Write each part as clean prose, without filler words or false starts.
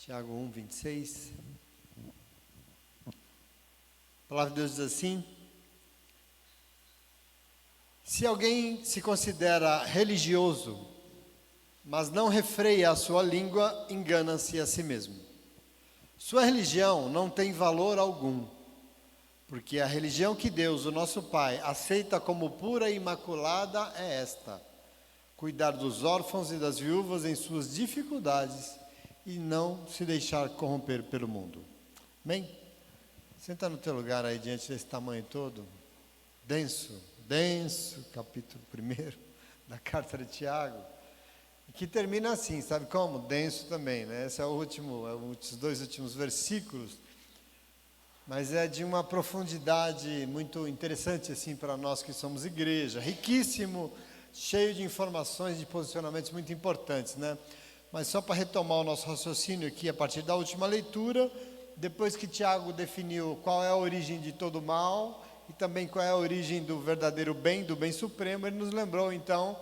Tiago 1, 26. A palavra de Deus diz assim: se alguém se considera religioso, mas não refreia a sua língua, engana-se a si mesmo. Sua religião não tem valor algum, porque a religião que Deus, o nosso Pai, aceita como pura e imaculada é esta: cuidar dos órfãos e das viúvas em suas dificuldades e não se deixar corromper pelo mundo. Amém? Senta no teu lugar aí diante desse tamanho todo, denso, capítulo 1 da carta de Tiago, que termina assim, sabe como? Denso também, né? Esse é os dois últimos versículos, mas é de uma profundidade muito interessante assim para nós que somos igreja, riquíssimo, cheio de informações, de posicionamentos muito importantes, né? Mas só para retomar o nosso raciocínio aqui a partir da última leitura, depois que Tiago definiu qual é a origem de todo mal e também qual é a origem do verdadeiro bem, do bem supremo, ele nos lembrou então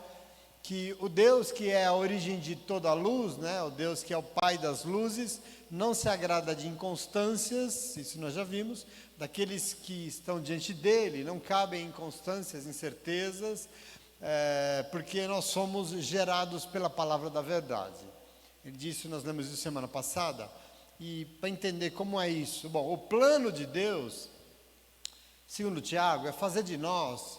que o Deus que é a origem de toda a luz, né, o Deus que é o Pai das luzes, não se agrada de inconstâncias, isso nós já vimos, daqueles que estão diante dele, não cabem inconstâncias, incertezas, porque nós somos gerados pela palavra da verdade. Ele disse, nós lemos isso semana passada, e para entender como é isso, bom, o plano de Deus, segundo Tiago, é fazer de nós,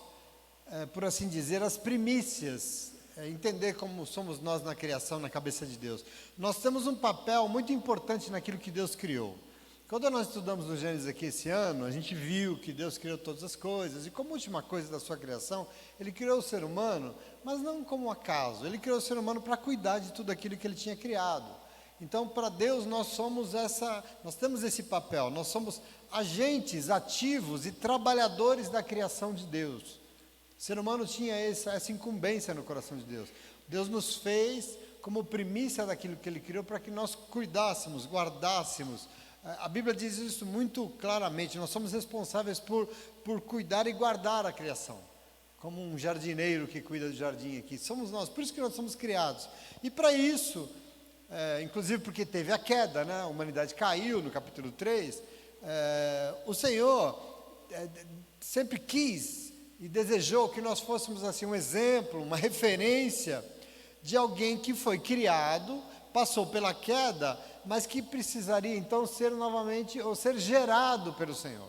por assim dizer, as primícias, entender como somos nós na criação, na cabeça de Deus. Nós temos um papel muito importante naquilo que Deus criou. Quando nós estudamos no Gênesis aqui esse ano, a gente viu que Deus criou todas as coisas, e como última coisa da sua criação, Ele criou o ser humano, mas não como um acaso, Ele criou o ser humano para cuidar de tudo aquilo que Ele tinha criado. Então, para Deus, nós temos esse papel, nós somos agentes ativos e trabalhadores da criação de Deus. O ser humano tinha essa incumbência no coração de Deus. Deus nos fez como primícia daquilo que Ele criou para que nós cuidássemos, guardássemos. A Bíblia diz isso muito claramente, nós somos responsáveis por cuidar e guardar a criação. Como um jardineiro que cuida do jardim aqui, somos nós, por isso que nós somos criados. E para isso, inclusive porque teve a queda, né? A humanidade caiu no capítulo 3, o Senhor sempre quis e desejou que nós fôssemos assim um exemplo, uma referência de alguém que foi criado, passou pela queda, mas que precisaria então ser novamente, ou ser gerado pelo Senhor.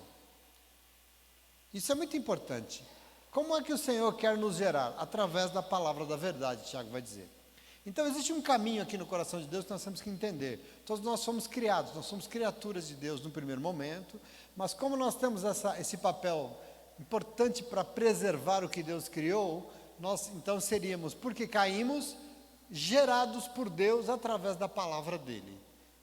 Isso é muito importante. Como é que o Senhor quer nos gerar? Através da palavra da verdade, Tiago vai dizer. Então existe um caminho aqui no coração de Deus que nós temos que entender. Todos nós somos criados, nós somos criaturas de Deus no primeiro momento, mas como nós temos esse papel importante para preservar o que Deus criou, nós então seríamos, porque caímos, gerados por Deus através da palavra dele.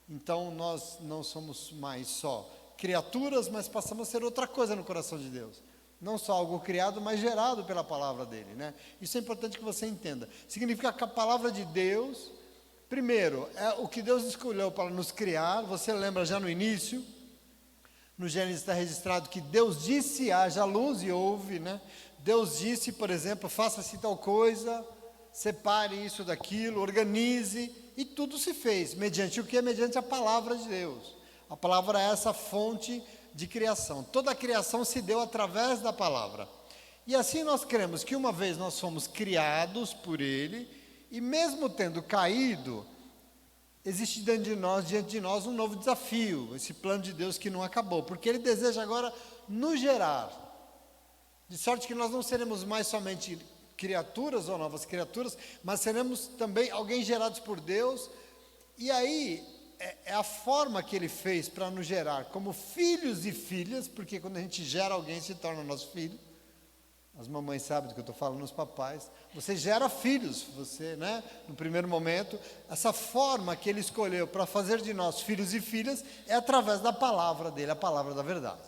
Então nós não somos mais só criaturas, mas passamos a ser outra coisa no coração de Deus. Não só algo criado, mas gerado pela palavra dele, né? Isso é importante que você entenda. Significa que a palavra de Deus, primeiro, é o que Deus escolheu para nos criar. Você lembra já no início, no Gênesis está registrado que Deus disse, haja luz e houve, né? Deus disse, por exemplo, faça-se tal coisa, separe isso daquilo, organize, e tudo se fez. Mediante o quê? Mediante a palavra de Deus. A palavra é essa fonte de criação. Toda a criação se deu através da palavra. E assim nós cremos que uma vez nós fomos criados por Ele, e mesmo tendo caído, existe diante de nós um novo desafio, esse plano de Deus que não acabou, porque Ele deseja agora nos gerar, de sorte que nós não seremos mais somente criaturas ou novas criaturas, mas seremos também alguém gerados por Deus, e aí é a forma que Ele fez para nos gerar como filhos e filhas, porque quando a gente gera alguém se torna nosso filho. As mamães sabem do que eu estou falando, os papais. Você gera filhos, você, né? No primeiro momento, essa forma que Ele escolheu para fazer de nós filhos e filhas é através da palavra dele, a palavra da verdade.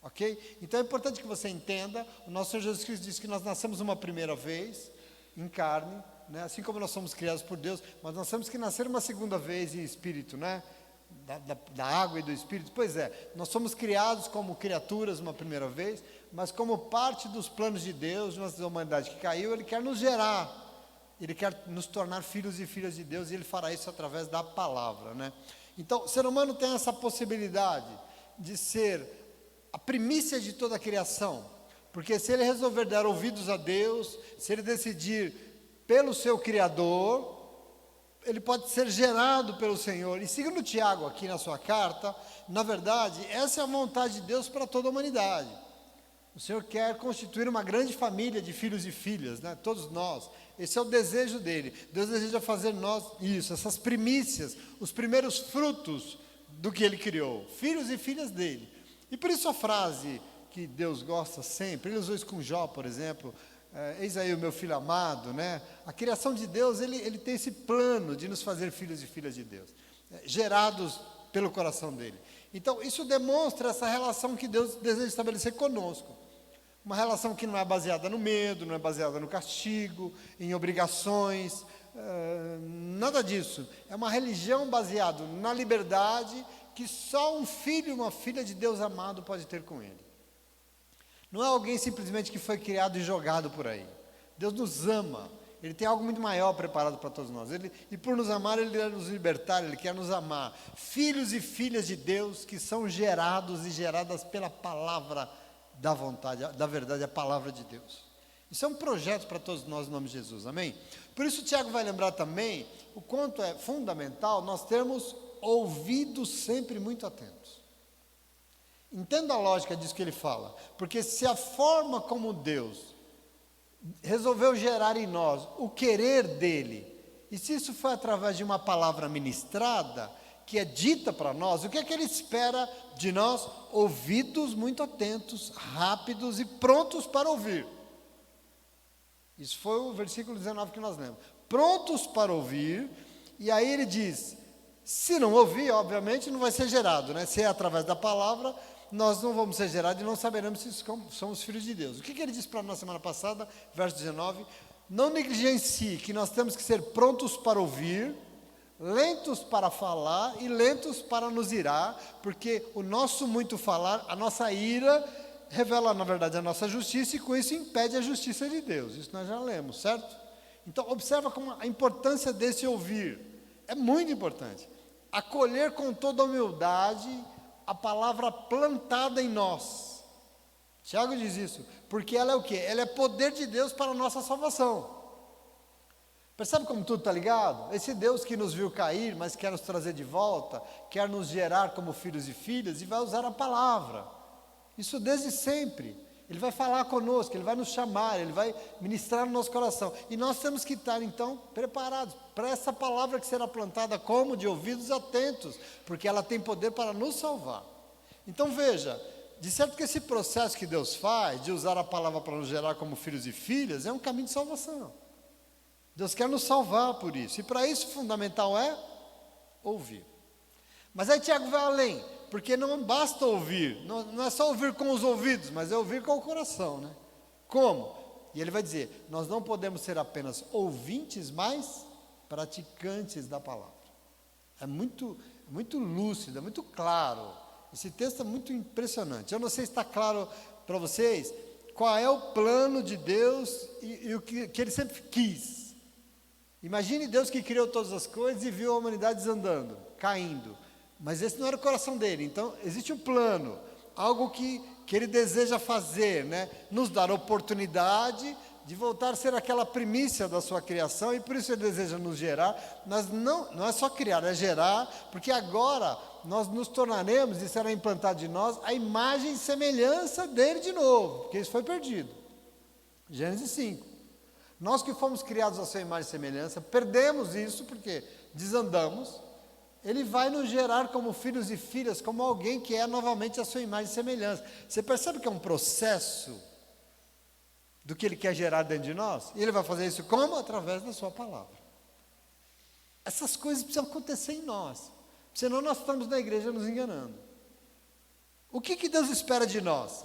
Ok? Então é importante que você entenda, o nosso Senhor Jesus Cristo disse que nós nascemos uma primeira vez, em carne, né? Assim como nós somos criados por Deus, mas nós temos que nascer uma segunda vez em espírito, né? Da água e do espírito. Pois é, nós somos criados como criaturas uma primeira vez, mas como parte dos planos de Deus, nossa humanidade que caiu, Ele quer nos gerar, Ele quer nos tornar filhos e filhas de Deus, e Ele fará isso através da palavra, né? Então, o ser humano tem essa possibilidade de ser a primícia de toda a criação, porque se ele resolver dar ouvidos a Deus, se ele decidir pelo seu Criador, ele pode ser gerado pelo Senhor. E segundo Tiago aqui na sua carta, na verdade, essa é a vontade de Deus para toda a humanidade. O Senhor quer constituir uma grande família de filhos e filhas, né? Todos nós. Esse é o desejo dele. Deus deseja fazer nós isso, essas primícias, os primeiros frutos do que ele criou, filhos e filhas dele. E por isso a frase que Deus gosta sempre, ele usou isso com Jó, por exemplo, eis aí o meu filho amado, né? A criação de Deus, ele tem esse plano de nos fazer filhos e filhas de Deus, gerados pelo coração dele. Então, isso demonstra essa relação que Deus deseja estabelecer conosco. Uma relação que não é baseada no medo, não é baseada no castigo, em obrigações, nada disso. É uma religião baseada na liberdade que só um filho e uma filha de Deus amado pode ter com ele. Não é alguém simplesmente que foi criado e jogado por aí. Deus nos ama. Ele tem algo muito maior preparado para todos nós. E por nos amar, Ele quer nos libertar, Ele quer nos amar. Filhos e filhas de Deus que são gerados e geradas pela palavra da vontade, da verdade, a palavra de Deus. Isso é um projeto para todos nós, em nome de Jesus, amém? Por isso, Tiago vai lembrar também o quanto é fundamental nós termos ouvidos sempre muito atentos. Entenda a lógica disso que ele fala, porque se a forma como Deus resolveu gerar em nós o querer dele, e se isso foi através de uma palavra ministrada, que é dita para nós, o que é que ele espera de nós? Ouvidos muito atentos, rápidos e prontos para ouvir. Isso foi o versículo 19 que nós lemos. Prontos para ouvir, e aí ele diz, se não ouvir, obviamente não vai ser gerado, né? Se é através da palavra, nós não vamos ser gerados e não saberemos se somos filhos de Deus. O que ele disse para nós na semana passada, verso 19? Não negligencie que nós temos que ser prontos para ouvir, lentos para falar e lentos para nos irar, porque o nosso muito falar, a nossa ira, revela na verdade a nossa justiça e com isso impede a justiça de Deus. Isso nós já lemos, certo? Então observa como a importância desse ouvir, é muito importante. Acolher com toda a humildade a palavra plantada em nós. Tiago diz isso, porque ela é o quê? Ela é poder de Deus para a nossa salvação. Percebe como tudo está ligado? Esse Deus que nos viu cair, mas quer nos trazer de volta, quer nos gerar como filhos e filhas, e vai usar a palavra. Isso desde sempre. Ele vai falar conosco, Ele vai nos chamar, Ele vai ministrar no nosso coração. E nós temos que estar, então, preparados para essa palavra que será plantada como? De ouvidos atentos, porque ela tem poder para nos salvar. Então veja, de certo que esse processo que Deus faz, de usar a palavra para nos gerar como filhos e filhas, é um caminho de salvação. Deus quer nos salvar por isso. E para isso, fundamental é ouvir. Mas aí Tiago vai além, porque não basta ouvir, não é só ouvir com os ouvidos, mas é ouvir com o coração, né? Como? E ele vai dizer, nós não podemos ser apenas ouvintes, mas praticantes da palavra. É muito lúcido, é muito claro. Esse texto é muito impressionante. Eu não sei se está claro para vocês qual é o plano de Deus e o que Ele sempre quis. Imagine Deus que criou todas as coisas e viu a humanidade desandando, caindo. Mas esse não era o coração dele. Então, existe um plano, algo que Ele deseja fazer, né? Nos dar a oportunidade de voltar a ser aquela primícia da sua criação, e por isso Ele deseja nos gerar. Mas não é só criar, é gerar, porque agora nós nos tornaremos, e será implantado de nós, a imagem e semelhança dele de novo, porque isso foi perdido. Gênesis 5. Nós que fomos criados à sua imagem e semelhança, perdemos isso porque desandamos. Ele vai nos gerar como filhos e filhas, como alguém que é novamente a sua imagem e semelhança. Você percebe que é um processo do que Ele quer gerar dentro de nós? E Ele vai fazer isso como? Através da sua palavra. Essas coisas precisam acontecer em nós, senão nós estamos na igreja nos enganando. O que Deus espera de nós?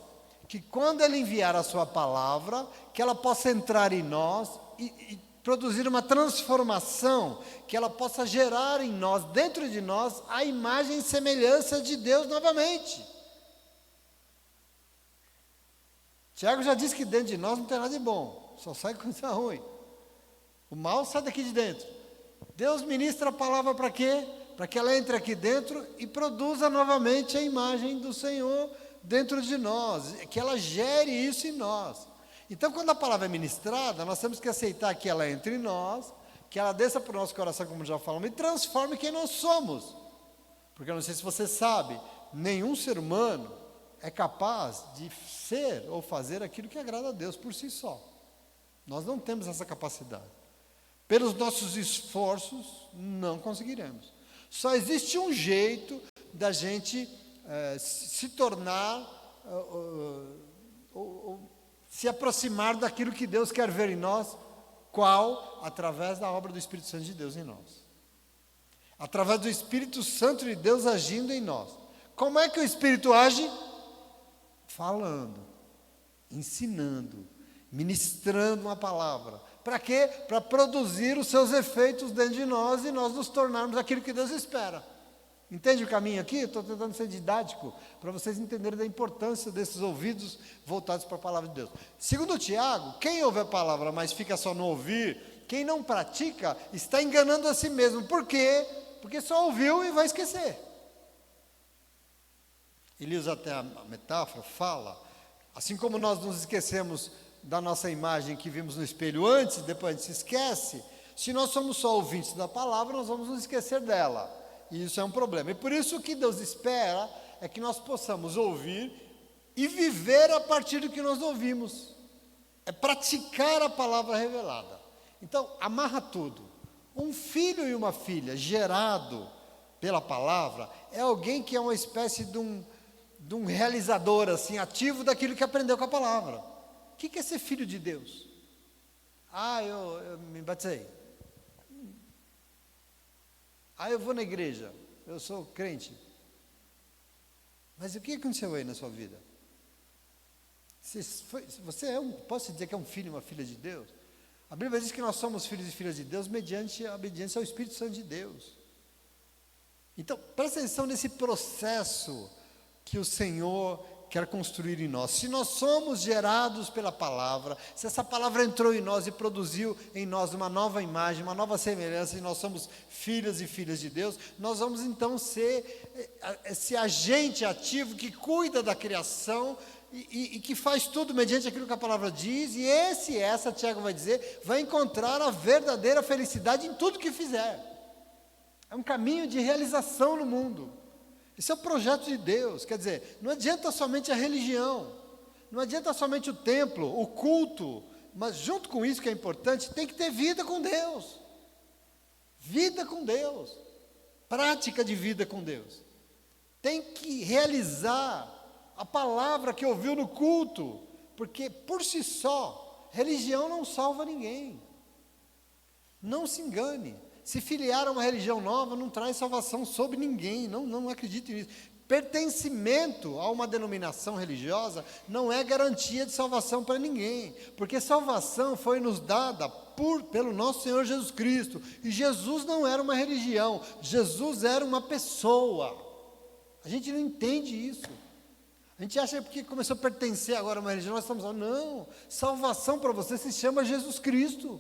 Que quando Ele enviar a sua palavra, que ela possa entrar em nós e produzir uma transformação, que ela possa gerar em nós, dentro de nós, a imagem e semelhança de Deus novamente. Tiago já disse que dentro de nós não tem nada de bom, só sai coisa ruim. O mal sai daqui de dentro. Deus ministra a palavra para quê? para que ela entre aqui dentro e produza novamente a imagem do Senhor dentro de nós, que ela gere isso em nós. Então, quando a palavra é ministrada, nós temos que aceitar que ela entre em nós, que ela desça para o nosso coração, como já falamos, e transforme quem nós somos. Porque eu não sei se você sabe, nenhum ser humano é capaz de ser ou fazer aquilo que agrada a Deus por si só. Nós não temos essa capacidade. Pelos nossos esforços, não conseguiremos. Só existe um jeito da gente se tornar, se aproximar daquilo que Deus quer ver em nós. Qual? Através da obra do Espírito Santo de Deus em nós. Através do Espírito Santo de Deus agindo em nós. Como é que o Espírito age? Falando, ensinando, ministrando uma palavra. Para quê? Para produzir os seus efeitos dentro de nós e nós nos tornarmos aquilo que Deus espera. Entende o caminho aqui? Estou tentando ser didático para vocês entenderem da importância desses ouvidos voltados para a palavra de Deus. Segundo Tiago, quem ouve a palavra, mas fica só no ouvir, quem não pratica, está enganando a si mesmo. Por quê? Porque só ouviu e vai esquecer. Ele usa até a metáfora, fala, assim como nós nos esquecemos da nossa imagem que vimos no espelho antes, depois a gente se esquece, se nós somos só ouvintes da palavra, nós vamos nos esquecer dela. E isso é um problema. E por isso o que Deus espera é que nós possamos ouvir e viver a partir do que nós ouvimos. É praticar a palavra revelada. Então, amarra tudo. Um filho e uma filha gerado pela palavra é alguém que é uma espécie de um realizador assim, ativo daquilo que aprendeu com a palavra. O que é ser filho de Deus? Eu me batizei. Eu vou na igreja, eu sou crente. Mas o que aconteceu aí na sua vida? Posso dizer que é um filho e uma filha de Deus? A Bíblia diz que nós somos filhos e filhas de Deus mediante a obediência ao Espírito Santo de Deus. Então, presta atenção nesse processo que o Senhor quer construir em nós. Se nós somos gerados pela palavra, se essa palavra entrou em nós e produziu em nós uma nova imagem, uma nova semelhança, e nós somos filhos e filhas de Deus, nós vamos então ser esse agente ativo que cuida da criação e que faz tudo mediante aquilo que a palavra diz, e essa, Tiago vai dizer, vai encontrar a verdadeira felicidade em tudo que fizer. É um caminho de realização no mundo. Esse é o projeto de Deus, quer dizer, não adianta somente a religião, não adianta somente o templo, o culto, mas junto com isso que é importante, tem que ter vida com Deus, prática de vida com Deus, tem que realizar a palavra que ouviu no culto, porque por si só, religião não salva ninguém, não se engane. Se filiar a uma religião nova não traz salvação sobre ninguém, não acredite nisso. Pertencimento a uma denominação religiosa não é garantia de salvação para ninguém, porque salvação foi nos dada pelo nosso Senhor Jesus Cristo, e Jesus não era uma religião, Jesus era uma pessoa. A gente não entende isso. A gente acha que porque começou a pertencer agora a uma religião, nós estamos falando, não, salvação para você se chama Jesus Cristo.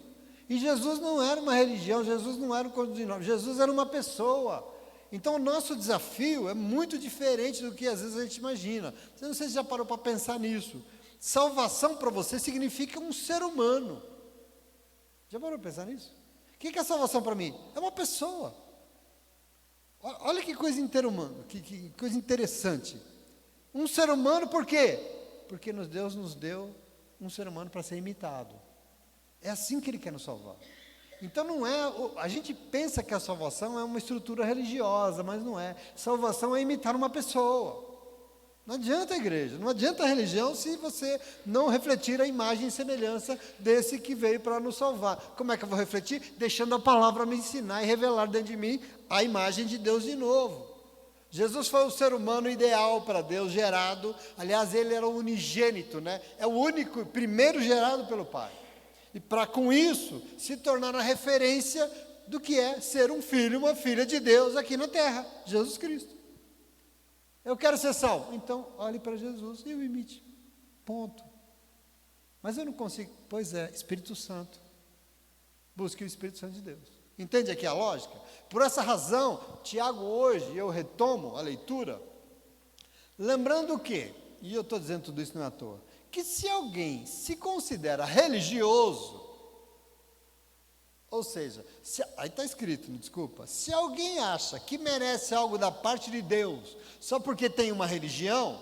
E Jesus não era uma religião, Jesus não era um conjunto de nomes, Jesus era uma pessoa. Então o nosso desafio é muito diferente do que às vezes a gente imagina. Eu não sei se já parou para pensar nisso. Salvação para você significa um ser humano. Já parou para pensar nisso? O que é salvação para mim? É uma pessoa. Olha que coisa interhumana, que coisa interessante. Um ser humano por quê? Porque Deus nos deu um ser humano para ser imitado. É assim que Ele quer nos salvar. Então não é, a gente pensa que a salvação é uma estrutura religiosa, mas não é. Salvação é imitar uma pessoa. Não adianta a igreja, não adianta a religião se você não refletir a imagem e semelhança desse que veio para nos salvar. Como é que eu vou refletir? Deixando a palavra me ensinar e revelar dentro de mim a imagem de Deus de novo. Jesus foi o ser humano ideal para Deus, gerado, aliás, ele era o unigênito, né? É o único, primeiro gerado pelo Pai. E para com isso, se tornar a referência do que é ser um filho, uma filha de Deus aqui na terra, Jesus Cristo. Eu quero ser salvo, então olhe para Jesus e o imite, ponto. Mas eu não consigo, pois é, Espírito Santo, busque o Espírito Santo de Deus. Entende aqui a lógica? Por essa razão, Tiago hoje, eu retomo a leitura, lembrando que, e eu estou dizendo tudo isso não é à toa, que se alguém se considera religioso, ou seja, aí está escrito, me desculpa, se alguém acha que merece algo da parte de Deus, só porque tem uma religião,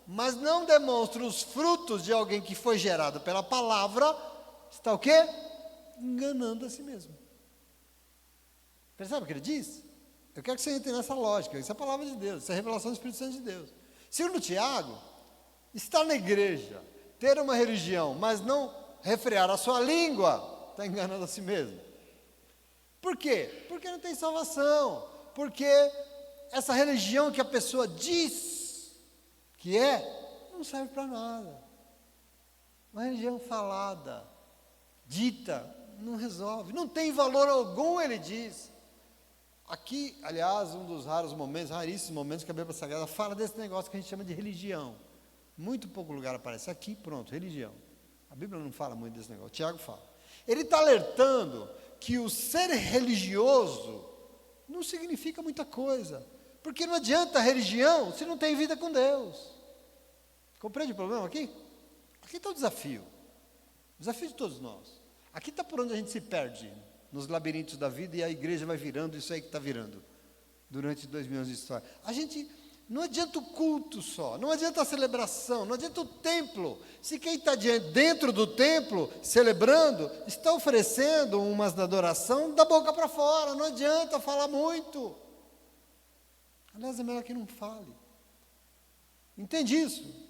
mas não demonstra os frutos de alguém que foi gerado pela palavra, está o quê? Enganando a si mesmo. Percebe o que ele diz? Eu quero que você entre nessa lógica, isso é a palavra de Deus, isso é a revelação do Espírito Santo de Deus. Segundo Tiago, estar na igreja, ter uma religião, mas não refrear a sua língua, está enganando a si mesmo. Por quê? Porque não tem salvação, porque essa religião que a pessoa diz que não serve para nada. Uma religião falada, dita, não resolve, não tem valor algum, ele diz. Aqui, aliás, um dos raríssimos momentos que a Bíblia Sagrada fala desse negócio que a gente chama de religião. Muito pouco lugar aparece. Aqui, pronto, religião. A Bíblia não fala muito desse negócio, Tiago fala. Ele está alertando que o ser religioso não significa muita coisa. Porque não adianta religião se não tem vida com Deus. Compreende o problema aqui? Aqui está o desafio de todos nós. Aqui está por onde a gente se perde, nos labirintos da vida, e a igreja vai virando isso aí que está virando, durante 2000 anos de história. Não adianta o culto só, não adianta a celebração, não adianta o templo, se quem está dentro do templo, celebrando, está oferecendo umas da adoração da boca para fora, não adianta falar muito. Aliás, é melhor que não fale. Entende isso?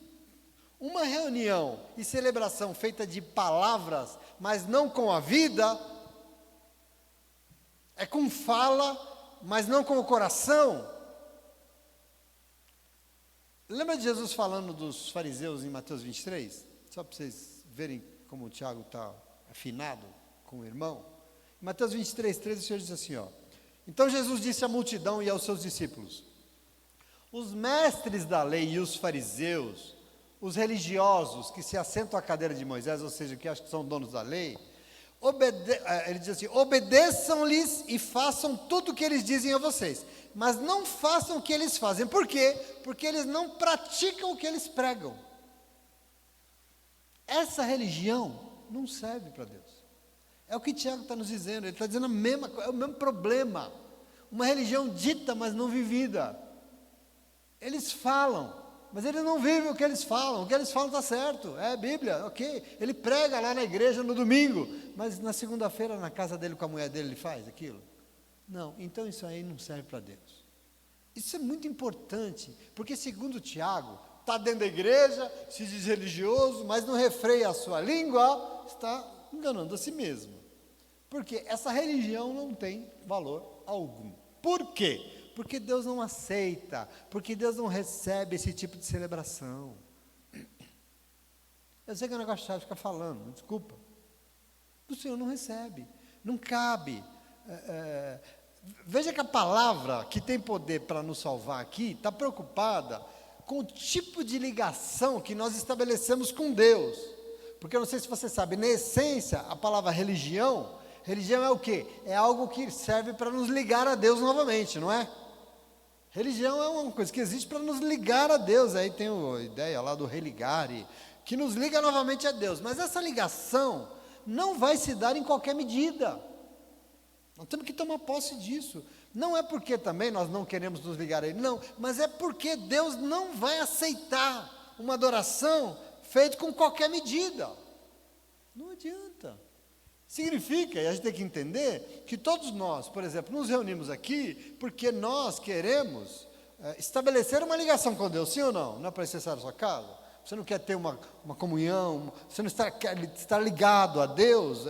Uma reunião e celebração feita de palavras, mas não com a vida, é com fala, mas não com o coração. Lembra de Jesus falando dos fariseus em Mateus 23? Só para vocês verem como o Tiago está afinado com o irmão. Em Mateus 23, 13, o Senhor diz assim, ó. Então Jesus disse à multidão e aos seus discípulos: os mestres da lei e os fariseus, os religiosos que se assentam à cadeira de Moisés, ou seja, que acham que são donos da lei, ele diz assim, obedeçam-lhes e façam tudo o que eles dizem a vocês, mas não façam o que eles fazem. Por quê? Porque eles não praticam o que eles pregam. Essa religião não serve para Deus. É o que Tiago está nos dizendo, ele está dizendo a mesma coisa, é o mesmo problema. Uma religião dita, mas não vivida. Eles falam, mas eles não vivem o que eles falam está certo, é a Bíblia, ok. Ele prega lá na igreja no domingo, mas na segunda-feira na casa dele com a mulher dele ele faz aquilo? Não, então isso aí não serve para Deus. Isso é muito importante, porque segundo Tiago, está dentro da igreja, se diz religioso, mas não refreia a sua língua, está enganando a si mesmo. Porque essa religião não tem valor algum. Por quê? Porque Deus não aceita, porque Deus não recebe esse tipo de celebração. Eu sei que é um negócio chato ficar falando, desculpa. O Senhor não recebe, não cabe. Veja que a palavra que tem poder para nos salvar aqui, está preocupada com o tipo de ligação que nós estabelecemos com Deus. Porque eu não sei se você sabe, na essência, a palavra religião é o quê? É algo que serve para nos ligar a Deus novamente, não é? Religião é uma coisa que existe para nos ligar a Deus. Aí tem a ideia lá do religare, que nos liga novamente a Deus. Mas essa ligação não vai se dar em qualquer medida. Nós temos que tomar posse disso. Não é porque também nós não queremos nos ligar a Ele, não. Mas é porque Deus não vai aceitar uma adoração feita com qualquer medida. Não adianta. Significa, e a gente tem que entender, que todos nós, por exemplo, nos reunimos aqui porque nós queremos estabelecer uma ligação com Deus, sim ou não? Não é para acessar a sua casa? Você não quer ter uma comunhão, você não quer estar ligado a Deus,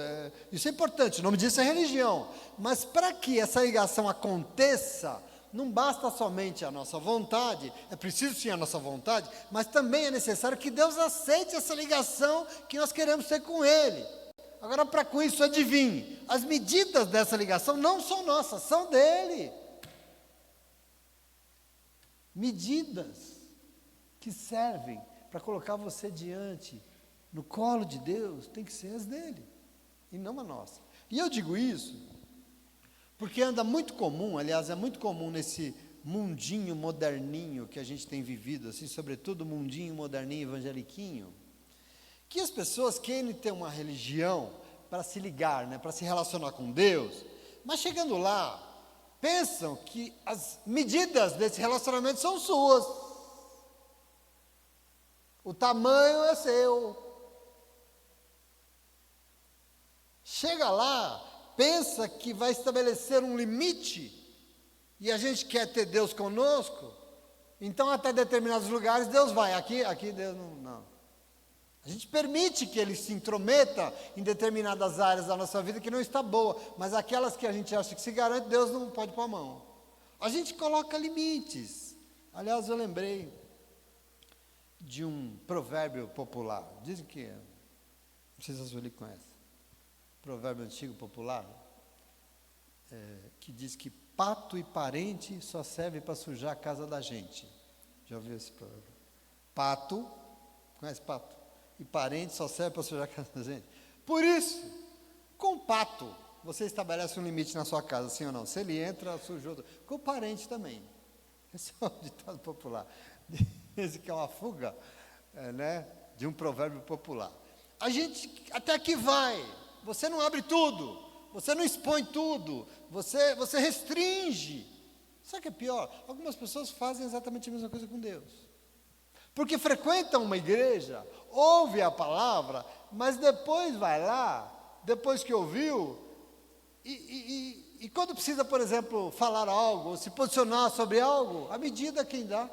isso é importante, o nome disso é religião. Mas para que essa ligação aconteça, não basta somente a nossa vontade, é preciso sim a nossa vontade, mas também é necessário que Deus aceite essa ligação que nós queremos ter com Ele. Agora, para com isso, adivinhe, as medidas dessa ligação não são nossas, são dele. Medidas que servem para colocar você diante, no colo de Deus, tem que ser as dele, e não a nossa. E eu digo isso Porque anda muito comum, aliás, é muito comum nesse mundinho moderninho que a gente tem vivido, assim, sobretudo o mundinho moderninho evangeliquinho, que as pessoas querem ter uma religião para se ligar, né, para se relacionar com Deus, mas chegando lá, pensam que as medidas desse relacionamento são suas. O tamanho é seu. Chega lá, pensa que vai estabelecer um limite, e a gente quer ter Deus conosco, então até determinados lugares Deus vai, aqui Deus não. A gente permite que Ele se intrometa em determinadas áreas da nossa vida que não está boa, mas aquelas que a gente acha que se garante, Deus não pode pôr a mão. A gente coloca limites. Aliás, eu lembrei de um provérbio popular, dizem que, não sei se a Sueli conhece, provérbio antigo popular, que diz que pato e parente só serve para sujar a casa da gente. Já ouviu esse provérbio? Pato, conhece pato? E parente só serve para sujar a casa da gente. Por isso, com pato, você estabelece um limite na sua casa, sim ou não? Se ele entra, sujou. Com parente também. Esse é um ditado popular. Esse que é uma fuga, né, de um provérbio popular. A gente até aqui vai. Você não abre tudo. Você não expõe tudo. Você restringe. Sabe o que é pior? Algumas pessoas fazem exatamente a mesma coisa com Deus. Porque frequentam uma igreja, ouve a palavra, mas depois vai lá, depois que ouviu, e quando precisa, por exemplo, falar algo, ou se posicionar sobre algo, a medida quem dá.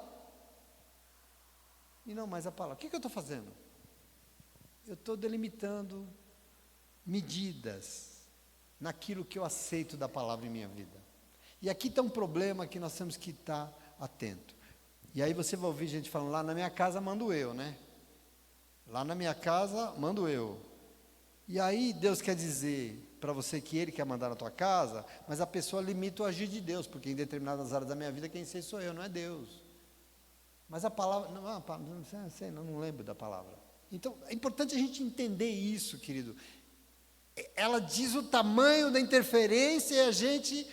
E não mais a palavra. O que eu estou fazendo? Eu estou delimitando medidas naquilo que eu aceito da palavra em minha vida. E aqui está um problema que nós temos que estar atento. E aí você vai ouvir gente falando, lá na minha casa mando eu, né? Lá na minha casa mando eu. E aí Deus quer dizer para você que Ele quer mandar na tua casa, mas a pessoa limita o agir de Deus, porque em determinadas áreas da minha vida quem sei sou eu, não é Deus. Mas a palavra, não lembro da palavra. Então, é importante a gente entender isso, querido. Ela diz o tamanho da interferência e a gente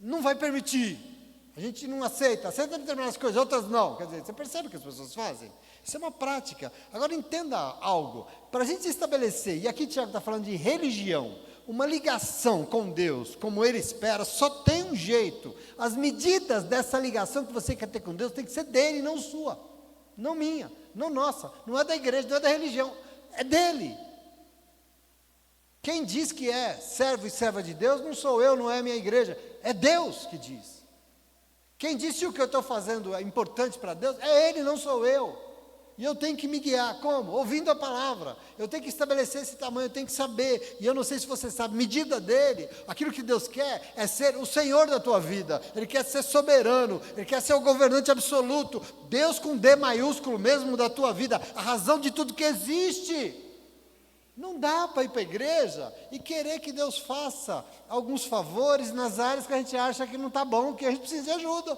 não vai permitir. A gente não aceita determinadas coisas, outras não. Quer dizer, você percebe o que as pessoas fazem? Isso é uma prática. Agora entenda algo. Para a gente estabelecer, e aqui Tiago está falando de religião, uma ligação com Deus, como Ele espera, só tem um jeito. As medidas dessa ligação que você quer ter com Deus tem que ser dele, não sua. Não minha, não nossa. Não é da igreja, não é da religião. É dele. Quem diz que é servo e serva de Deus, não sou eu, não é a minha igreja. É Deus que diz. Quem disse o que eu estou fazendo é importante para Deus, é Ele, não sou eu. E eu tenho que me guiar, como? Ouvindo a palavra. Eu tenho que estabelecer esse tamanho, eu tenho que saber. E eu não sei se você sabe, medida dele, aquilo que Deus quer é ser o Senhor da tua vida. Ele quer ser soberano, Ele quer ser o governante absoluto. Deus com D maiúsculo mesmo da tua vida, a razão de tudo que existe. Não dá para ir para a igreja e querer que Deus faça alguns favores nas áreas que a gente acha que não está bom, que a gente precisa de ajuda.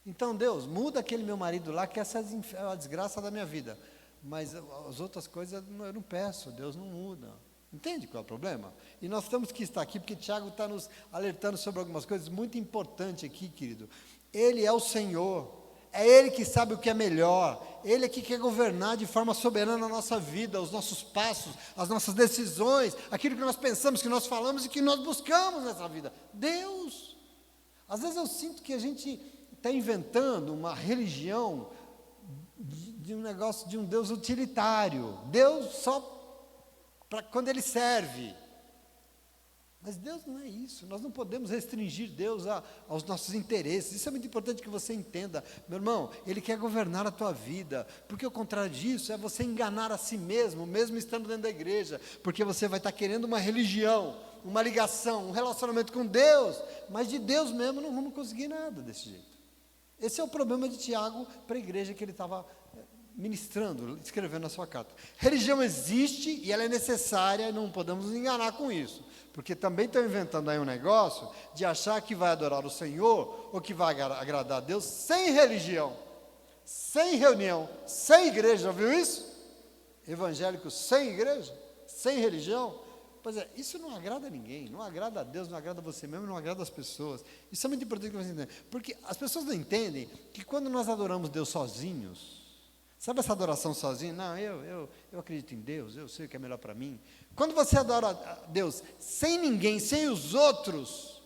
Então, Deus, muda aquele meu marido lá, que essa é a desgraça da minha vida. Mas as outras coisas eu não peço, Deus não muda. Entende qual é o problema? E nós temos que estar aqui, porque Tiago está nos alertando sobre algumas coisas muito importantes aqui, querido. Ele é o Senhor. É Ele que sabe o que é melhor. Ele é que quer governar de forma soberana a nossa vida, os nossos passos, as nossas decisões, aquilo que nós pensamos, que nós falamos e que nós buscamos nessa vida. Deus. Às vezes eu sinto que a gente está inventando uma religião de um negócio, de um Deus utilitário. Deus só para quando Ele serve. Mas Deus não é isso, nós não podemos restringir Deus aos nossos interesses. Isso é muito importante que você entenda. Meu irmão, Ele quer governar a tua vida, porque o contrário disso é você enganar a si mesmo, mesmo estando dentro da igreja, porque você vai estar querendo uma religião, uma ligação, um relacionamento com Deus, mas de Deus mesmo não vamos conseguir nada desse jeito. Esse é o problema de Tiago para a igreja que ele estava ministrando, escrevendo na sua carta. Religião existe e ela é necessária, e não podemos nos enganar com isso, porque também estão inventando aí um negócio de achar que vai adorar o Senhor, ou que vai agradar a Deus, sem religião, sem reunião, sem igreja, já viu isso? Evangélicos sem igreja, sem religião. Pois é, isso não agrada a ninguém, não agrada a Deus, não agrada a você mesmo, não agrada as pessoas. Isso é muito importante que você entenda, porque as pessoas não entendem que quando nós adoramos Deus sozinhos, sabe essa adoração sozinho? Não, eu acredito em Deus, eu sei o que é melhor para mim. Quando você adora a Deus sem ninguém, sem os outros,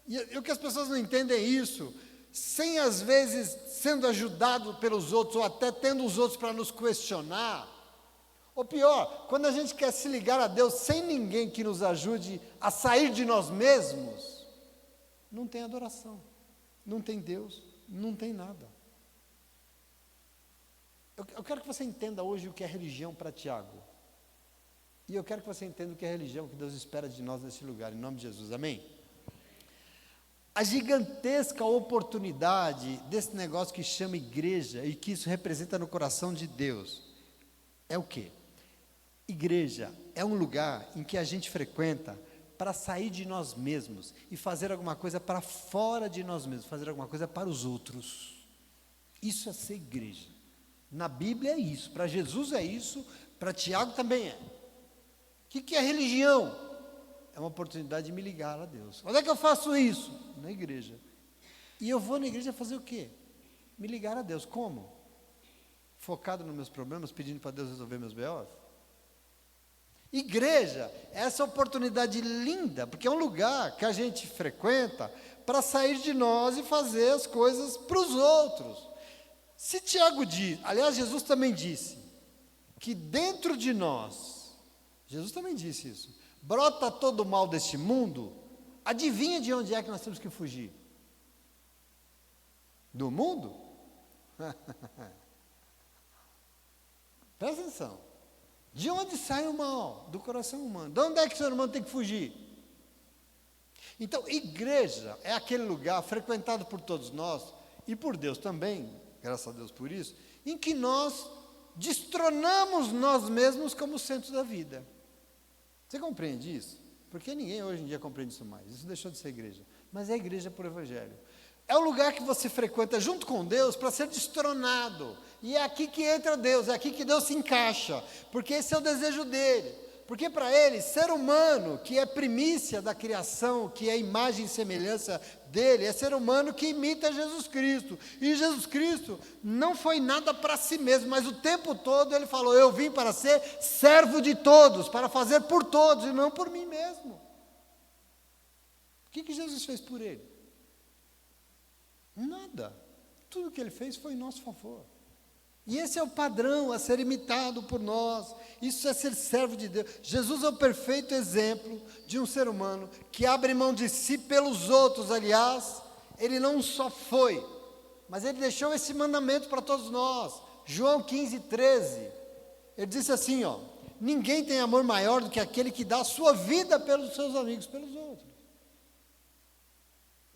e o que as pessoas não entendem é isso, sem às vezes sendo ajudado pelos outros, ou até tendo os outros para nos questionar, ou pior, quando a gente quer se ligar a Deus sem ninguém que nos ajude a sair de nós mesmos, não tem adoração, não tem Deus, não tem nada. Eu quero que você entenda hoje o que é religião para Tiago. E eu quero que você entenda o que é religião que Deus espera de nós nesse lugar, em nome de Jesus, amém? A gigantesca oportunidade desse negócio que chama igreja e que isso representa no coração de Deus é o quê? Igreja é um lugar em que a gente frequenta para sair de nós mesmos e fazer alguma coisa para fora de nós mesmos, fazer alguma coisa para os outros. Isso é ser igreja. Na Bíblia é isso, para Jesus é isso, para Tiago também é. O que é religião? É uma oportunidade de me ligar a Deus. Onde é que eu faço isso? Na igreja. E eu vou na igreja fazer o quê? Me ligar a Deus. Como? Focado nos meus problemas, pedindo para Deus resolver meus B.O.s? Igreja é essa oportunidade linda, porque é um lugar que a gente frequenta para sair de nós e fazer as coisas para os outros. Se Tiago diz, aliás, Jesus também disse, que dentro de nós, Jesus também disse isso, brota todo o mal deste mundo, adivinha de onde é que nós temos que fugir? Do mundo? Presta atenção. De onde sai o mal? Do coração humano. De onde é que o ser humano tem que fugir? Então, igreja é aquele lugar frequentado por todos nós, e por Deus também, graças a Deus por isso, em que nós destronamos nós mesmos como centro da vida. Você compreende isso? Porque ninguém hoje em dia compreende isso mais. Isso deixou de ser igreja. Mas é igreja por evangelho. É o lugar que você frequenta junto com Deus para ser destronado. E é aqui que entra Deus, é aqui que Deus se encaixa. Porque esse é o desejo dele. Porque para ele, ser humano, que é primícia da criação, que é imagem e semelhança dele, é ser humano que imita Jesus Cristo. E Jesus Cristo não foi nada para si mesmo, mas o tempo todo ele falou, eu vim para ser servo de todos, para fazer por todos e não por mim mesmo. O que Jesus fez por ele? Nada. Tudo que ele fez foi em nosso favor. E esse é o padrão a ser imitado por nós. Isso é ser servo de Deus. Jesus é o perfeito exemplo de um ser humano que abre mão de si pelos outros. Aliás, ele não só foi, mas ele deixou esse mandamento para todos nós. João 15:13. Ele disse assim, ó: ninguém tem amor maior do que aquele que dá a sua vida pelos seus amigos, pelos outros.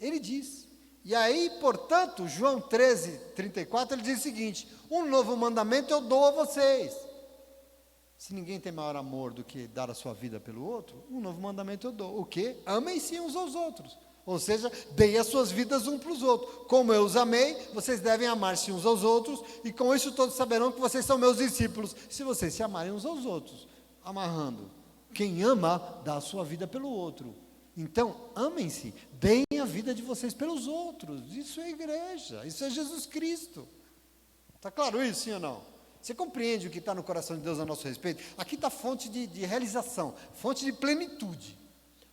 Ele disse. E aí, portanto, João 13:34, ele diz o seguinte: um novo mandamento eu dou a vocês. Se ninguém tem maior amor do que dar a sua vida pelo outro, um novo mandamento eu dou. O quê? Amem-se uns aos outros. Ou seja, deem as suas vidas uns para os outros. Como eu os amei, vocês devem amar-se uns aos outros, e com isso todos saberão que vocês são meus discípulos, se vocês se amarem uns aos outros. Amarrando, quem ama, dá a sua vida pelo outro. Então, amem-se, deem a vida de vocês pelos outros. Isso é igreja, isso é Jesus Cristo. Está claro isso, sim ou não? Você compreende o que está no coração de Deus a nosso respeito? Aqui está fonte de realização, fonte de plenitude.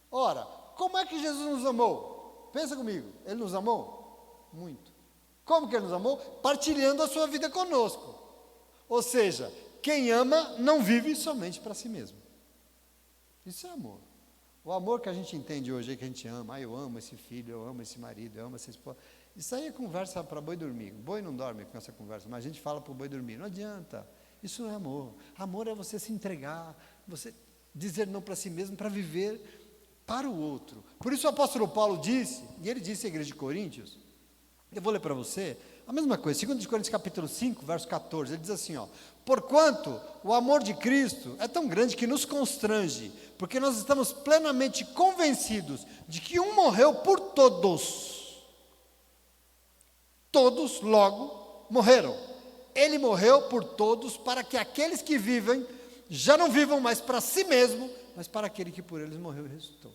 Ora, como é que Jesus nos amou? Pensa comigo, Ele nos amou? Muito. Como que Ele nos amou? Partilhando a sua vida conosco. Ou seja, quem ama não vive somente para si mesmo. Isso é amor. O amor que a gente entende hoje, que a gente ama, eu amo esse filho, eu amo esse marido, eu amo essa esposa, isso aí é conversa para boi dormir. Boi não dorme com essa conversa, mas a gente fala para o boi dormir, não adianta, isso não é amor. Amor é você se entregar, você dizer não para si mesmo, para viver para o outro. Por isso o apóstolo Paulo disse, e ele disse à igreja de Coríntios, eu vou ler para você, a mesma coisa, 2 Coríntios capítulo 5, verso 14, ele diz assim, ó: porquanto o amor de Cristo é tão grande que nos constrange, porque nós estamos plenamente convencidos de que um morreu por todos. Todos logo morreram. Ele morreu por todos para que aqueles que vivem já não vivam mais para si mesmo, mas para aquele que por eles morreu e ressuscitou.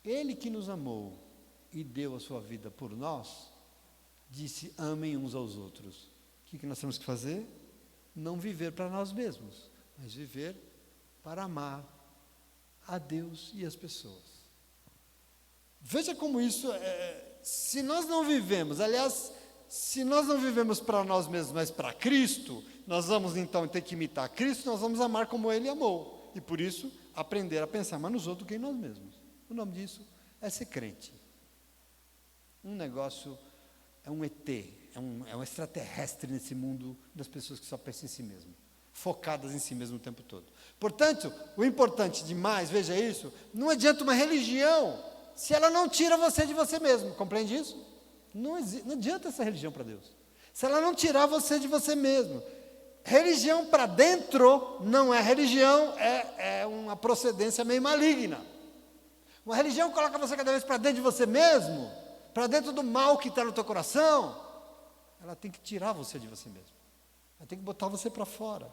Ele que nos amou e deu a sua vida por nós, disse: amem uns aos outros. O que nós temos que fazer? Não viver para nós mesmos, mas viver para amar a Deus e as pessoas. Veja como isso se nós não vivemos, aliás, se nós não vivemos para nós mesmos, mas para Cristo, nós vamos então ter que imitar Cristo, nós vamos amar como Ele amou, e por isso aprender a pensar mais nos outros do que em nós mesmos. O nome disso é ser crente. Um negócio, é um ET, é um extraterrestre nesse mundo das pessoas que só pensam em si mesmo, focadas em si mesmo o tempo todo. Portanto, o importante demais, veja isso, não adianta uma religião se ela não tira você de você mesmo, compreende isso? Não adianta essa religião para Deus, se ela não tirar você de você mesmo. Religião para dentro não é religião, é uma procedência meio maligna. Uma religião que coloca você cada vez para dentro de você mesmo, para dentro do mal que está no teu coração, ela tem que tirar você de você mesmo, ela tem que botar você para fora.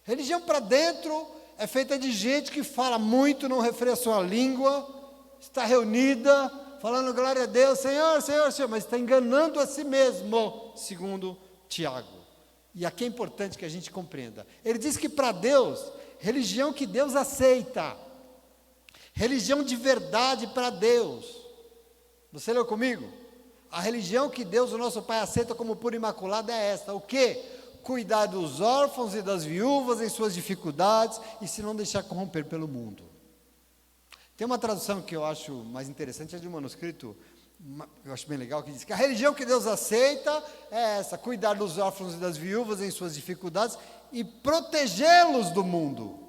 Religião para dentro é feita de gente que fala muito, não refreia a sua língua, está reunida, falando glória a Deus, Senhor, Senhor, Senhor, mas está enganando a si mesmo, segundo Tiago. E aqui é importante que a gente compreenda. Ele diz que para Deus, religião que Deus aceita, religião de verdade para Deus. Você leu comigo? A religião que Deus, o nosso Pai, aceita como pura e imaculada é esta. O quê? Cuidar dos órfãos e das viúvas em suas dificuldades e se não deixar corromper pelo mundo. Tem uma tradução que eu acho mais interessante, é de um manuscrito, eu acho bem legal, que diz que a religião que Deus aceita é essa: cuidar dos órfãos e das viúvas em suas dificuldades e protegê-los do mundo.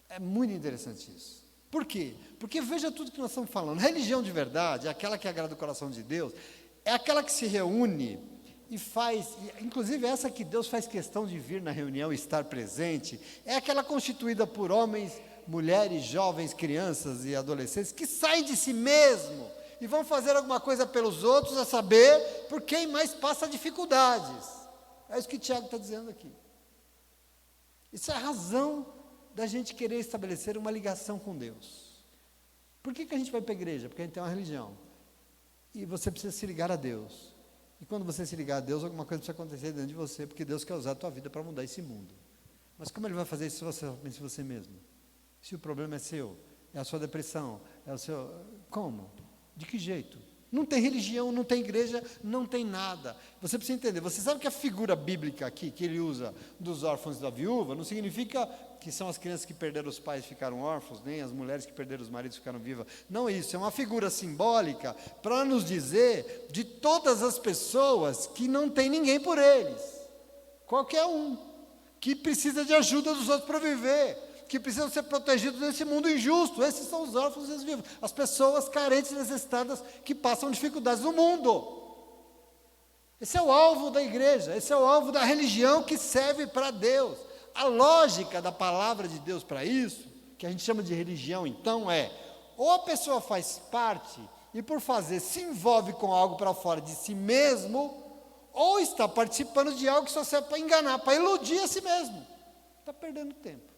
É muito interessante isso. Por quê? Porque veja tudo que nós estamos falando. Religião de verdade, é aquela que agrada o coração de Deus, é aquela que se reúne e faz, inclusive essa que Deus faz questão de vir na reunião e estar presente, é aquela constituída por homens, mulheres, jovens, crianças e adolescentes que saem de si mesmo e vão fazer alguma coisa pelos outros, a saber, por quem mais passa dificuldades. É isso que Tiago está dizendo aqui. Isso é a razão da gente querer estabelecer uma ligação com Deus. Por que a gente vai para a igreja? Porque a gente tem uma religião. E você precisa se ligar a Deus. E quando você se ligar a Deus, alguma coisa precisa acontecer dentro de você, porque Deus quer usar a tua vida para mudar esse mundo. Mas como Ele vai fazer isso se você pensa em você mesmo? Se o problema é seu, é a sua depressão, é o seu... Como? De que jeito? Não tem religião, não tem igreja, não tem nada. Você precisa entender, você sabe que a figura bíblica aqui, que ele usa dos órfãos e da viúva, não significa que são as crianças que perderam os pais e ficaram órfãos, nem as mulheres que perderam os maridos e ficaram vivas. Não é isso, é uma figura simbólica para nos dizer de todas as pessoas que não tem ninguém por eles. Qualquer um, que precisa de ajuda dos outros para viver, que precisam ser protegidos nesse mundo injusto. Esses são os órfãos e os vivos, as pessoas carentes e necessitadas que passam dificuldades no mundo. Esse é o alvo da igreja, esse é o alvo da religião que serve para Deus. A lógica da palavra de Deus para isso, que a gente chama de religião então, é: ou a pessoa faz parte e por fazer se envolve com algo para fora de si mesmo, ou está participando de algo que só serve para enganar, para iludir a si mesmo. Está perdendo tempo.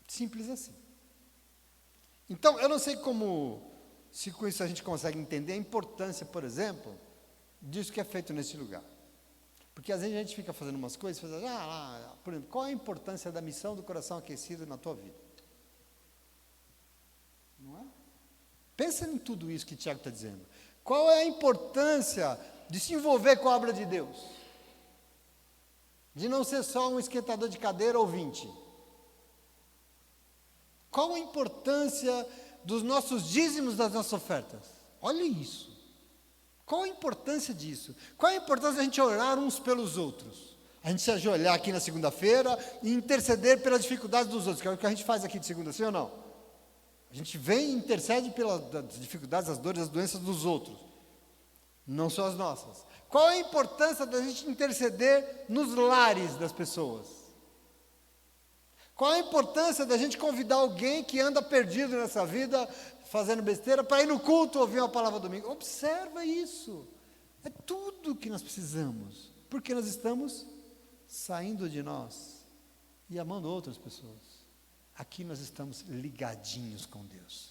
Simples assim. Então, eu não sei se com isso a gente consegue entender a importância, por exemplo, disso que é feito nesse lugar. Porque às vezes a gente fica fazendo umas coisas, por exemplo, qual é a importância da missão do coração aquecido na tua vida? Não é? Pensa em tudo isso que Tiago está dizendo. Qual é a importância de se envolver com a obra de Deus? De não ser só um esquentador de cadeira ouvinte. Qual a importância dos nossos dízimos, das nossas ofertas? Olha isso. Qual a importância disso? Qual a importância da gente orar uns pelos outros? A gente se ajoelhar aqui na segunda-feira e interceder pelas dificuldades dos outros, que é o que a gente faz aqui de segunda, sim ou não? A gente vem e intercede pelas dificuldades, as dores, as doenças dos outros, não só as nossas. Qual a importância da gente interceder nos lares das pessoas? Qual a importância da gente convidar alguém que anda perdido nessa vida, fazendo besteira, para ir no culto ouvir uma palavra domingo? Observa isso. É tudo que nós precisamos. Porque nós estamos saindo de nós e amando outras pessoas. Aqui nós estamos ligadinhos com Deus.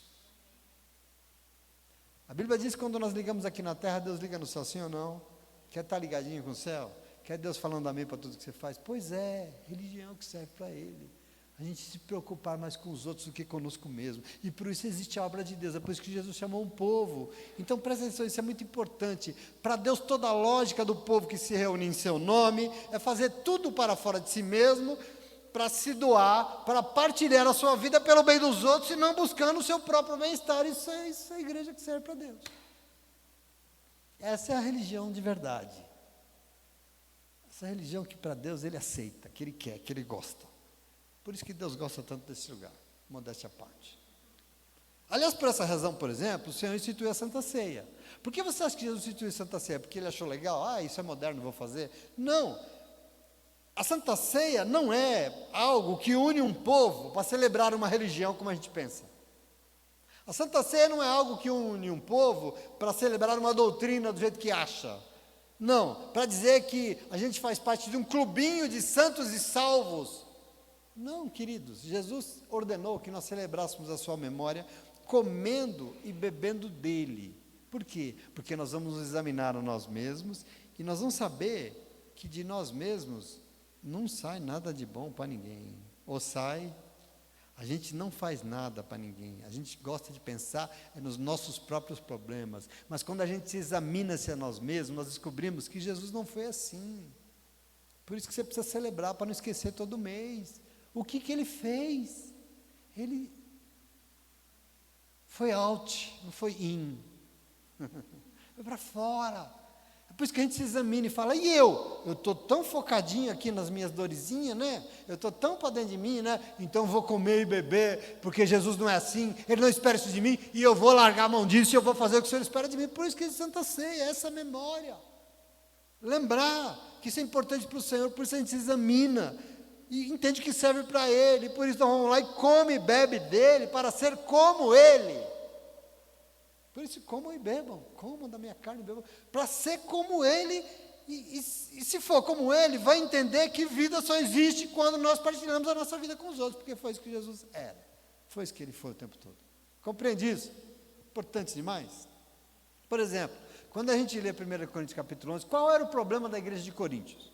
A Bíblia diz que quando nós ligamos aqui na terra, Deus liga no céu, sim ou não? Quer estar ligadinho com o céu? Quer Deus falando amém para tudo que você faz? Pois é, religião que serve para Ele. A gente se preocupar mais com os outros do que conosco mesmo. E por isso existe a obra de Deus, é por isso que Jesus chamou um povo. Então presta atenção, isso é muito importante. Para Deus toda a lógica do povo que se reúne em seu nome é fazer tudo para fora de si mesmo, para se doar, para partilhar a sua vida pelo bem dos outros e não buscando o seu próprio bem-estar. Isso é a igreja que serve para Deus. Essa é a religião de verdade. Essa religião que para Deus Ele aceita, que Ele quer, que Ele gosta. Por isso que Deus gosta tanto desse lugar, modéstia à parte. Aliás, por essa razão, por exemplo, o Senhor instituiu a Santa Ceia. Por que você acha que Jesus instituiu a Santa Ceia? Porque Ele achou legal? Isso é moderno, vou fazer. Não. A Santa Ceia não é algo que une um povo para celebrar uma religião como a gente pensa. A Santa Ceia não é algo que une um povo para celebrar uma doutrina do jeito que acha. Não, para dizer que a gente faz parte de um clubinho de santos e salvos. Não, queridos, Jesus ordenou que nós celebrássemos a sua memória comendo e bebendo dele. Por quê? Porque nós vamos nos examinar a nós mesmos e nós vamos saber que de nós mesmos não sai nada de bom para ninguém. Ou sai, a gente não faz nada para ninguém. A gente gosta de pensar nos nossos próprios problemas. Mas quando a gente se examina-se a nós mesmos, nós descobrimos que Jesus não foi assim. Por isso que você precisa celebrar, para não esquecer todo mês. O que Ele fez? Ele foi out, não foi in. Foi para fora. É por isso que a gente se examina e fala, e eu? Eu estou tão focadinho aqui nas minhas dorezinhas, né? Eu estou tão para dentro de mim, né? Então vou comer e beber, porque Jesus não é assim, Ele não espera isso de mim, e eu vou largar a mão disso, e eu vou fazer o que o Senhor espera de mim. Por isso que é Santa Ceia, essa memória. Lembrar que isso é importante para o Senhor, por isso a gente se examina, e entende que serve para Ele, por isso nós vamos lá e come e bebe dele, para ser como Ele. Por isso comam e bebam, comam da minha carne e bebam, para ser como Ele, e se for como Ele, vai entender que vida só existe quando nós partilhamos a nossa vida com os outros, porque foi isso que Jesus era, foi isso que Ele foi o tempo todo. Compreende isso? Importante demais. Por exemplo, quando a gente lê 1 Coríntios capítulo 11, qual era o problema da igreja de Coríntios?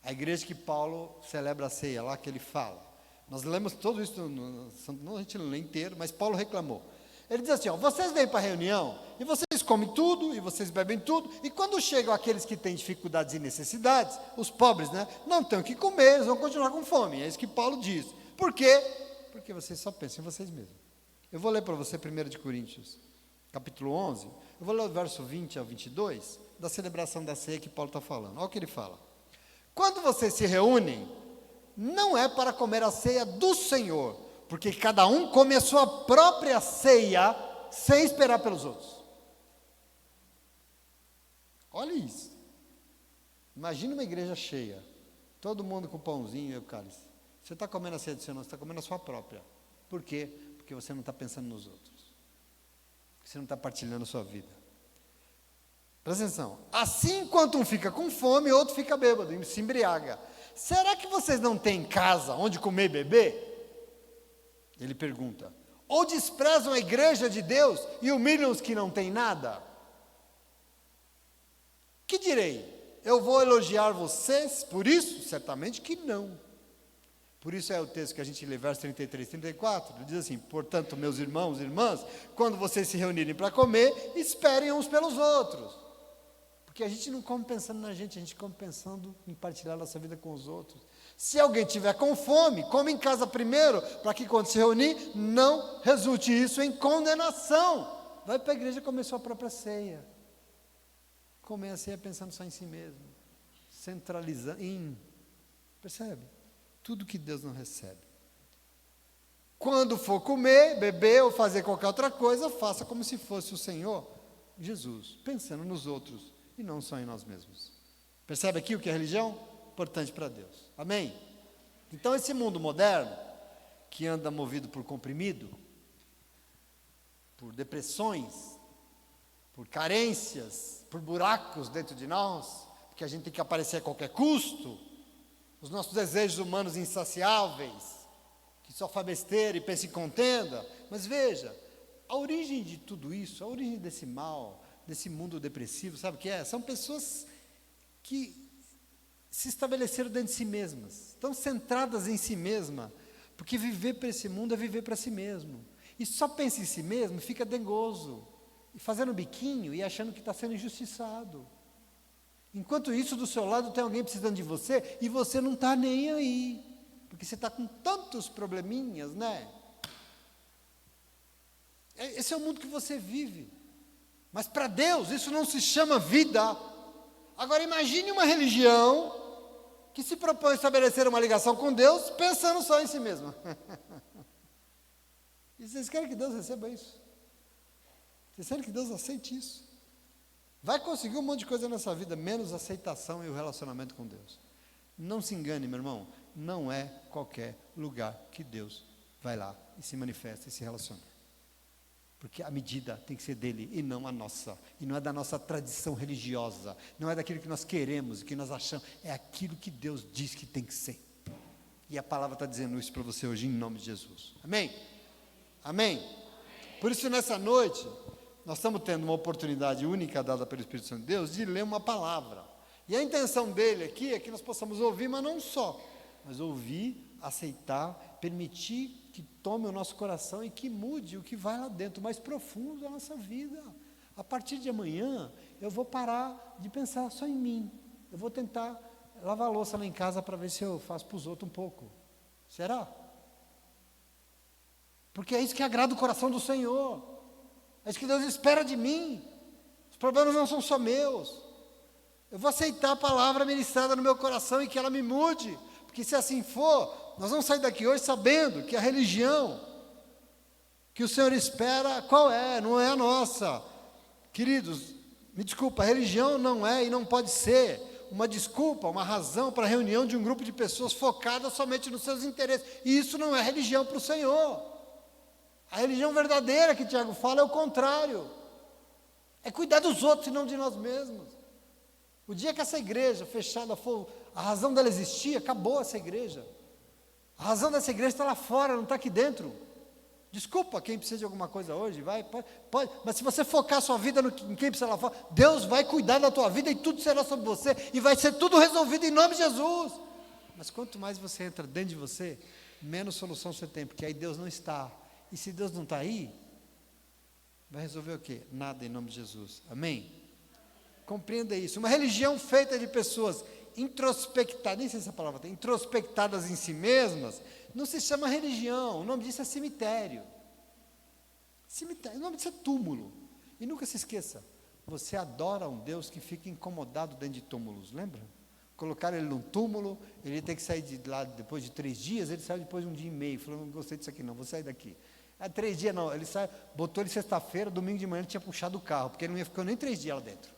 A igreja que Paulo celebra a ceia, lá que ele fala. Nós lemos tudo isso, a gente não lê inteiro, mas Paulo reclamou. Ele diz assim, vocês vêm para a reunião, e vocês comem tudo, e vocês bebem tudo, e quando chegam aqueles que têm dificuldades e necessidades, os pobres, né, não têm o que comer, eles vão continuar com fome. É isso que Paulo diz. Por quê? Porque vocês só pensam em vocês mesmos. Eu vou ler para você 1 Coríntios, capítulo 11, eu vou ler o verso 20 ao 22, da celebração da ceia que Paulo está falando. Olha o que ele fala. Quando vocês se reúnem, não é para comer a ceia do Senhor, porque cada um come a sua própria ceia, sem esperar pelos outros. Olha isso. Imagina uma igreja cheia, todo mundo com pãozinho e o cálice. Você está comendo a ceia do Senhor, não, você está comendo a sua própria. Por quê? Porque você não está pensando nos outros. Você não está partilhando a sua vida. Presta atenção. Assim, enquanto um fica com fome, o outro fica bêbado e se embriaga. Será que vocês não têm casa onde comer e beber? Ele pergunta. Ou desprezam a igreja de Deus e humilham os que não têm nada? Que direi? Eu vou elogiar vocês por isso? Certamente que não. Por isso é o texto que a gente lê, verso 33, 34, ele diz assim, portanto, meus irmãos e irmãs, quando vocês se reunirem para comer, esperem uns pelos outros. Porque a gente não come pensando na gente, a gente come pensando em partilhar nossa vida com os outros. Se alguém tiver com fome, come em casa primeiro, para que quando se reunir, não resulte isso em condenação. Vai para a igreja comer sua própria ceia. Comer a ceia pensando só em si mesmo. Centralizando, percebe? Tudo que Deus não recebe. Quando for comer, beber ou fazer qualquer outra coisa, faça como se fosse o Senhor Jesus, pensando nos outros e não só em nós mesmos. Percebe aqui o que é religião? Importante para Deus. Amém? Então esse mundo moderno, que anda movido por comprimido, por depressões, por carências, por buracos dentro de nós, porque a gente tem que aparecer a qualquer custo, os nossos desejos humanos insaciáveis, que só faz besteira e pensa em contenda. Mas veja, a origem de tudo isso, a origem desse mal, desse mundo depressivo, sabe o que é? São pessoas que se estabeleceram dentro de si mesmas, estão centradas em si mesma, porque viver para esse mundo é viver para si mesmo. E só pensa em si mesmo, fica dengoso, e fazendo biquinho e achando que está sendo injustiçado. Enquanto isso, do seu lado tem alguém precisando de você, e você não está nem aí, porque você está com tantos probleminhas, né? Esse é o mundo que você vive. Mas para Deus isso não se chama vida. Agora imagine uma religião que se propõe a estabelecer uma ligação com Deus, pensando só em si mesma. E vocês querem que Deus receba isso? Vocês querem que Deus aceite isso? Vai conseguir um monte de coisa nessa vida, menos aceitação e o relacionamento com Deus. Não se engane, meu irmão, não é qualquer lugar que Deus vai lá e se manifesta e se relaciona. Porque a medida tem que ser dele e não a nossa. E não é da nossa tradição religiosa. Não é daquilo que nós queremos e que nós achamos. É aquilo que Deus diz que tem que ser. E a palavra está dizendo isso para você hoje, em nome de Jesus. Amém? Amém? Por isso, nessa noite, nós estamos tendo uma oportunidade única dada pelo Espírito Santo de Deus de ler uma palavra. E a intenção dele aqui é que nós possamos ouvir, mas não só. Mas ouvir, aceitar, permitir que tome o nosso coração e que mude o que vai lá dentro, mais profundo da nossa vida. A partir de amanhã, eu vou parar de pensar só em mim. Eu vou tentar lavar a louça lá em casa para ver se eu faço para os outros um pouco. Será? Porque é isso que agrada o coração do Senhor. É isso que Deus espera de mim. Os problemas não são só meus. Eu vou aceitar a palavra ministrada no meu coração e que ela me mude. Porque se assim for, nós vamos sair daqui hoje sabendo que a religião que o Senhor espera, qual é? Não é a nossa. Queridos, me desculpa, a religião não é e não pode ser uma desculpa, uma razão para a reunião de um grupo de pessoas focadas somente nos seus interesses. E isso não é religião para o Senhor. A religião verdadeira que Tiago fala é o contrário. É cuidar dos outros e não de nós mesmos. O dia que essa igreja fechada for, a razão dela existir, acabou essa igreja. A razão dessa igreja está lá fora, não está aqui dentro. Desculpa quem precisa de alguma coisa hoje, pode, mas se você focar a sua vida em quem precisa lá fora, Deus vai cuidar da tua vida e tudo será sobre você, e vai ser tudo resolvido em nome de Jesus. Mas quanto mais você entra dentro de você, menos solução você tem, porque aí Deus não está. E se Deus não está aí, vai resolver o quê? Nada em nome de Jesus. Amém? Compreenda isso. Uma religião feita de pessoas introspectadas, nem sei se essa palavra tem, introspectadas em si mesmas, não se chama religião, o nome disso é cemitério. Cemitério, o nome disso é túmulo. E nunca se esqueça, você adora um Deus que fica incomodado dentro de túmulos, lembra? Colocaram ele num túmulo, ele tem que sair de lá depois de 3 dias, ele saiu depois de 1 dia e meio, falou, não gostei disso aqui não, vou sair daqui. 3 dias não, ele saiu, botou ele sexta-feira, domingo de manhã ele tinha puxado o carro, porque ele não ia ficar nem 3 dias lá dentro.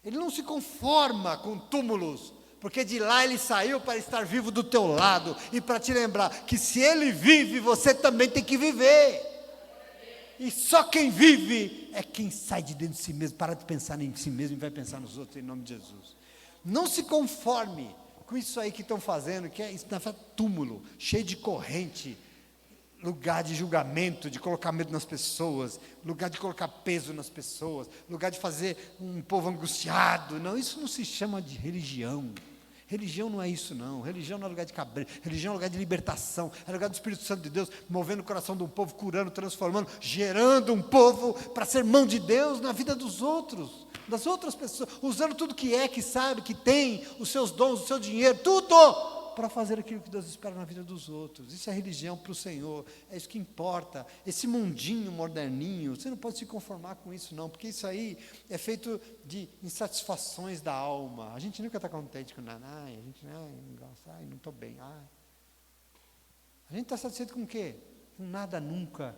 Ele não se conforma com túmulos, porque de lá ele saiu para estar vivo do teu lado, e para te lembrar que se ele vive, você também tem que viver. E só quem vive é quem sai de dentro de si mesmo, para de pensar em si mesmo e vai pensar nos outros, em nome de Jesus. Não se conforme com isso aí que estão fazendo, que é isso, túmulo, cheio de corrente, lugar de julgamento, de colocar medo nas pessoas, lugar de colocar peso nas pessoas, lugar de fazer um povo angustiado. Não, isso não se chama de religião. Religião não é isso não, religião não é lugar de cabreiro, religião é lugar de libertação, é lugar do Espírito Santo de Deus, movendo o coração de um povo, curando, transformando, gerando um povo para ser mão de Deus na vida dos outros, das outras pessoas, usando tudo que é, que sabe, que tem, os seus dons, o seu dinheiro, tudo, para fazer aquilo que Deus espera na vida dos outros. Isso é religião para o Senhor, é isso que importa. Esse mundinho moderninho, você não pode se conformar com isso não, porque isso aí é feito de insatisfações da alma. A gente nunca está contente com nada, a gente não gosta, não estou bem. A gente está satisfeito com o quê? Com nada nunca.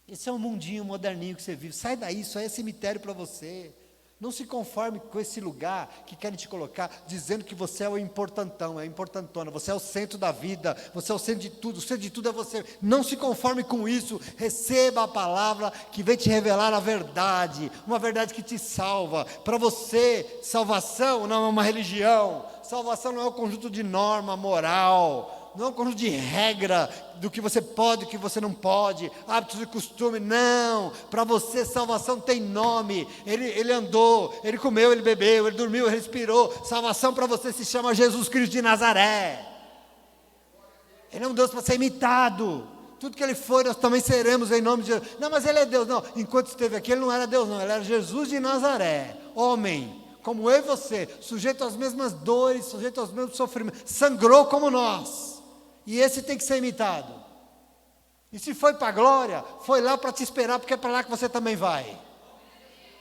Esse é um mundinho moderninho que você vive, sai daí, isso aí é cemitério para você. Não se conforme com esse lugar que querem te colocar, dizendo que você é o importantão, é a importantona, você é o centro da vida, você é o centro de tudo é você. Não se conforme com isso, receba a palavra que vem te revelar a verdade, uma verdade que te salva. Para você, salvação não é uma religião, salvação não é um conjunto de norma moral, não é um conjunto de regra do que você pode, do que você não pode, hábitos e costume, não. Para você, salvação tem nome. Ele andou, ele comeu, ele bebeu, ele dormiu, ele respirou. Salvação para você se chama Jesus Cristo de Nazaré. Ele é um Deus para ser imitado. Tudo que ele foi, nós também seremos em nome de Jesus. Não, mas ele é Deus. Não, enquanto esteve aqui, ele não era Deus, não. Ele era Jesus de Nazaré, homem, como eu e você, sujeito às mesmas dores, sujeito aos mesmos sofrimentos, sangrou como nós. E esse tem que ser imitado. E se foi para a glória, foi lá para te esperar, porque é para lá que você também vai.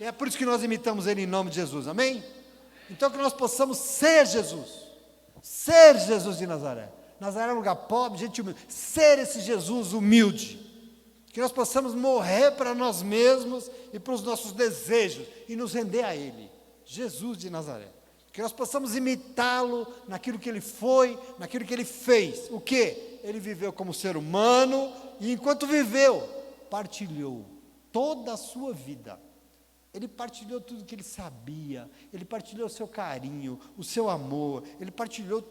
E é por isso que nós imitamos ele em nome de Jesus, amém? Então que nós possamos ser Jesus de Nazaré. Nazaré é um lugar pobre, gente humilde, ser esse Jesus humilde. Que nós possamos morrer para nós mesmos e para os nossos desejos e nos render a ele, Jesus de Nazaré. Que nós possamos imitá-lo naquilo que ele foi, naquilo que ele fez. O quê? Ele viveu como ser humano e enquanto viveu, partilhou toda a sua vida. Ele partilhou tudo que ele sabia, ele partilhou o seu carinho, o seu amor, ele partilhou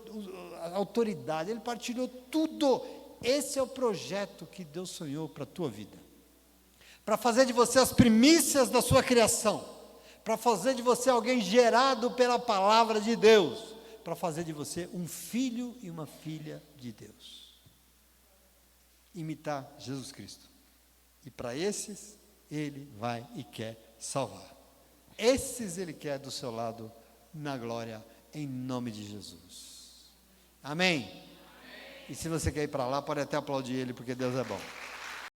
a autoridade, ele partilhou tudo. Esse é o projeto que Deus sonhou para a tua vida. Para fazer de você as primícias da sua criação. Para fazer de você alguém gerado pela palavra de Deus, para fazer de você um filho e uma filha de Deus. Imitar Jesus Cristo. E para esses, ele vai e quer salvar. Esses ele quer do seu lado, na glória, em nome de Jesus. Amém? E se você quer ir para lá, pode até aplaudir ele, porque Deus é bom.